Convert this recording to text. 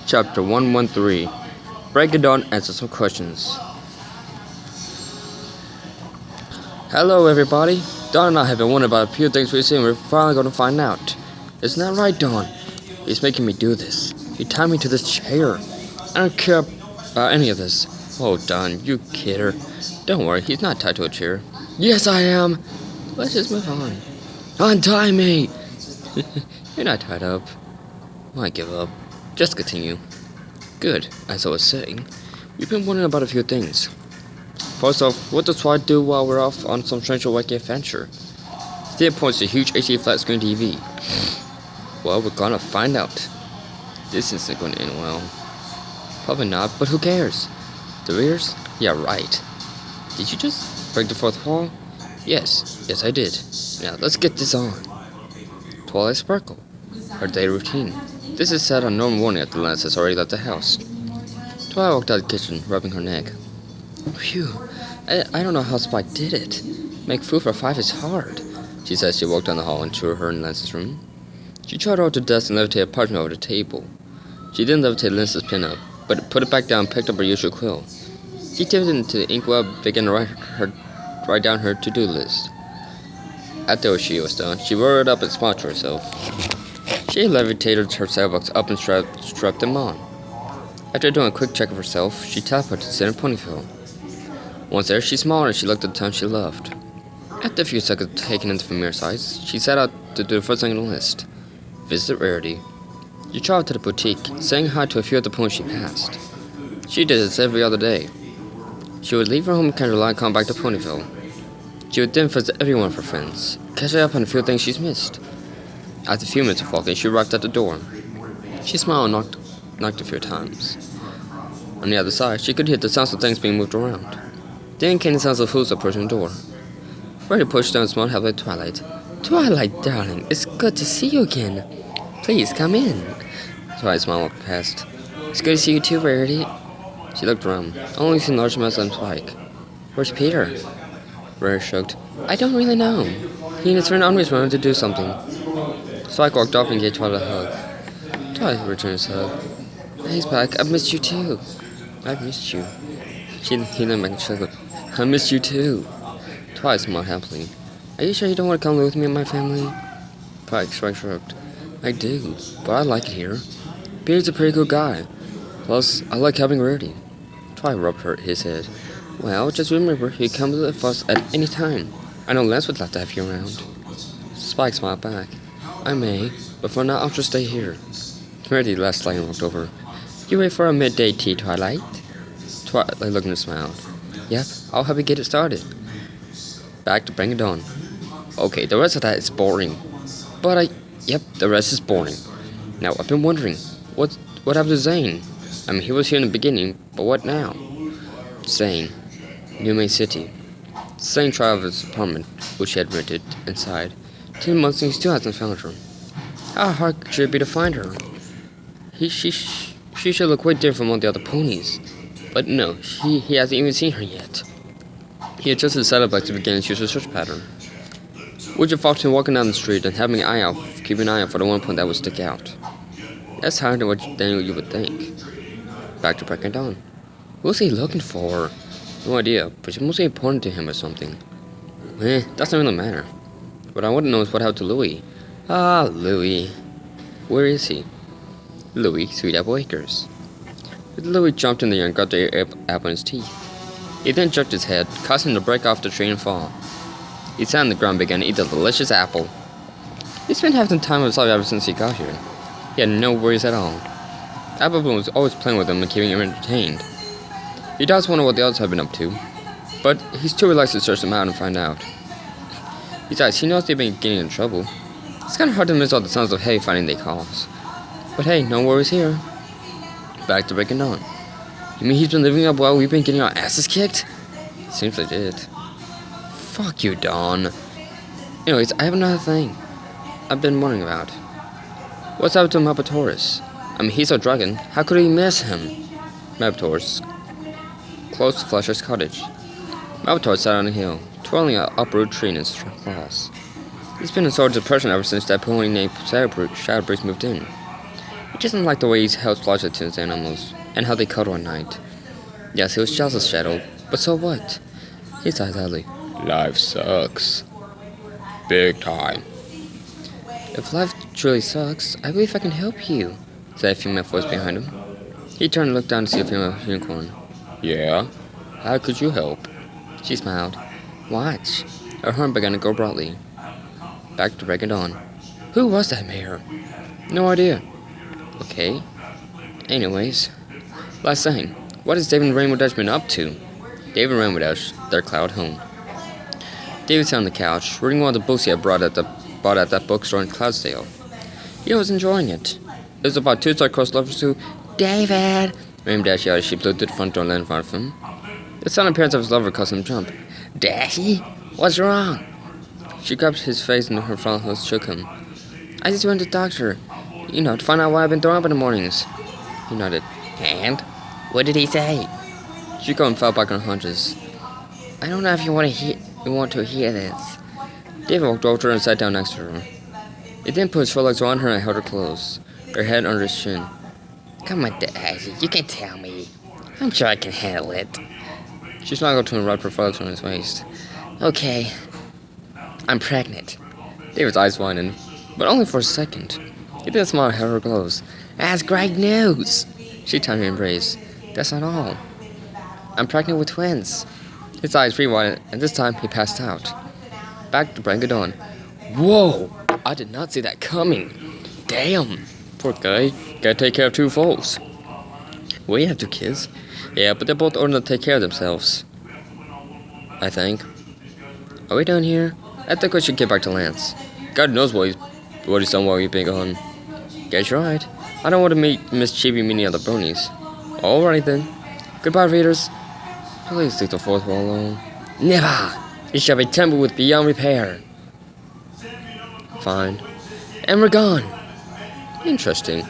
Chapter 113. Break it down, answer some questions. Hello everybody. Dawn and I have been wondering about a few things recently and we're finally going to find out. Isn't that right, Dawn? He's making me do this. He tied me to this chair. I don't care about any of this. Oh, Dawn, you kidder. Don't worry, he's not tied to a chair. Yes, I am. Let's just move on. Untie me! You're not tied up. I give up. Just continue. Good. As I was saying, we've been wondering about a few things. First off, what does Twilight do while we're off on some strange or wacky adventure? Then points to a huge HD flat screen TV. Well, we're gonna find out. This isn't gonna end well. Probably not, but who cares? The rears? Yeah, right. Did you just break the fourth wall? Yes, I did. Now let's get this on. Twilight Sparkle. Her daily routine. This is set on normal morning after Lance has already left the house. Twilight walked out of the kitchen, rubbing her neck. Phew, I don't know how Spike did it. Make food for 5 is hard, she said as she walked down the hall into her and Lance's room. She trotted over to the desk and levitated a parchment over the table. She then levitated Lance's pen up, but put it back down and picked up her usual quill. She tipped it into the inkwell and began to write down her to-do list. After she was done, she rolled up and smiled to herself. She levitated her sailboats up and strapped them on. After doing a quick check of herself, she teleported to Center Ponyville. Once there, she smiled and she looked at the town she loved. After a few seconds taking in the familiar sights, she set out to do the first thing on the list. Visit Rarity. She traveled to the boutique, saying hi to a few of the ponies she passed. She did this every other day. She would leave her home in Canterlot and come back to Ponyville. She would then visit every one of her friends, catching up on a few things she's missed. After a few minutes of walking, she arrived at the door. She smiled and knocked a few times. On the other side, she could hear the sounds of things being moved around. Then came the sounds of hooves approaching the door. Rarity pushed down and smiled happily at Twilight. Twilight, darling, it's good to see you again. Please, come in. Twilight smiled up past. It's good to see you too, Rarity. She looked around, only seeing large amounts of Spike. Where's Peter? Rarity shrugged. I don't really know. He and his friend Henri wanted to do something. Spike walked up and gave Twilight a hug. Twilight returned his hug. Hey, Spike, I've missed you too. I've missed you. He leaned back and chuckled. I missed you too. Twilight smiled happily. Are you sure you don't want to come live with me and my family? Spike shrugged. I do, but I like it here. Peter's a pretty good guy. Plus, I like helping Rarity. Twilight rubbed his head. Well, just remember, you can come live with us at any time. I know Lance would love to have you around. Spike smiled back. I may, but for now I'll just stay here. Rarity laughed slightly and walked over. You ready for a midday tea, Twilight? Twilight looked and smiled. Yep, I'll help you get it started. Back to Bring It On. Okay, the rest of that is boring. Yep, the rest is boring. Now, I've been wondering, what happened to Zane? I mean, he was here in the beginning, but what now? Zane. New Main City. Zane tried out of his apartment, which he had rented, inside. 10 months and he still hasn't found her. How hard should it be to find her? She should look way different from all the other ponies. But no, he hasn't even seen her yet. He adjusted his setup back to begin his usual search pattern. Widget followed him walking down the street and keeping an eye out for the one point that would stick out. That's harder than you would think. Back to Break It Down. Who's he looking for? No idea, but she must be important to him or something. Doesn't really matter. What I want to know is what happened to Louis. Louis. Where is he? Louis, Sweet Apple Acres. Louis jumped in the air and got the apple in his teeth. He then jerked his head, causing him to break off the tree and fall. He sat on the ground and began to eat the delicious apple. He's been having the time of his life ever since he got here. He had no worries at all. Appleboom was always playing with him and keeping him entertained. He does wonder what the others have been up to, but he's too relaxed to search them out and find out. Besides, he knows they've been getting in trouble. It's kind of hard to miss all the sounds of hay fighting they cause. But hey, no worries here. Back to Break It On. You mean he's been living up while we've been getting our asses kicked? Seems legit. Fuck you, Dawn. Anyways, I have another thing I've been wondering about. What's up to Mapatoris? I mean, he's a dragon. How could he miss him? Mapatoris. Close to Fletcher's cottage. Mapatoris sat on a hill, twirling an uproot tree in his claws. He's been in sort of depression ever since that pony named Shadowbreeze moved in. He doesn't like the way he helps Lodger to his animals, and how they cuddle at night. Yes, he was jealous of Shadow, but so what? He sighed sadly. Life sucks. Big time. If life truly sucks, I believe I can help you, said a female voice behind him. He turned and looked down to see a female unicorn. Yeah? How could you help? She smiled. Watch. Her horn began to go broadly. Back to break of dawn. Who was that mayor? No idea. Okay. Anyways. Last thing. What has David and Rainbow Dash been up to? David and Rainbow Dash, their cloud home. David sat on the couch, reading one of the books he had bought at that bookstore in Cloudsdale. He was enjoying it. It was about two star-crossed lovers who, David! Rainbow Dash yelled as she blew through the front door and landed in front of him. The sudden appearance of his lover caused him to jump. Dashy? What's wrong? She grabbed his face and her front hose shook him. I just went to the doctor. To find out why I've been throwing up in the mornings. He nodded. And? What did he say? She got and fell back on her haunches. I don't know if you want to hear this. David walked over to her and sat down next to her. He then put his forelegs around her and held her close, her head under his chin. Come on, Daisy, you can tell me. I'm sure I can handle it. She snuggled to him and rubbed her forelegs on his waist. Okay, I'm pregnant. David's eyes widened, but only for a second. He then smiled and held her close. That's great news! She timed her embrace. That's not all. I'm pregnant with twins. His eyes re-widened, and this time he passed out. Back to break of dawn. Whoa! I did not see that coming. Damn! Poor guy. Gotta take care of two foals. We have two kids. Yeah, but they're both old enough to take care of themselves. I think. Are we done here? I think we should get back to Lance. God knows what he's done while we've been gone. Guess you're right. I don't want to meet Miss Chibi meeting other bronies. Alright then. Goodbye, readers. Please leave the fourth one alone. Never! It shall be tempered with beyond repair. Fine. And we're gone. Interesting.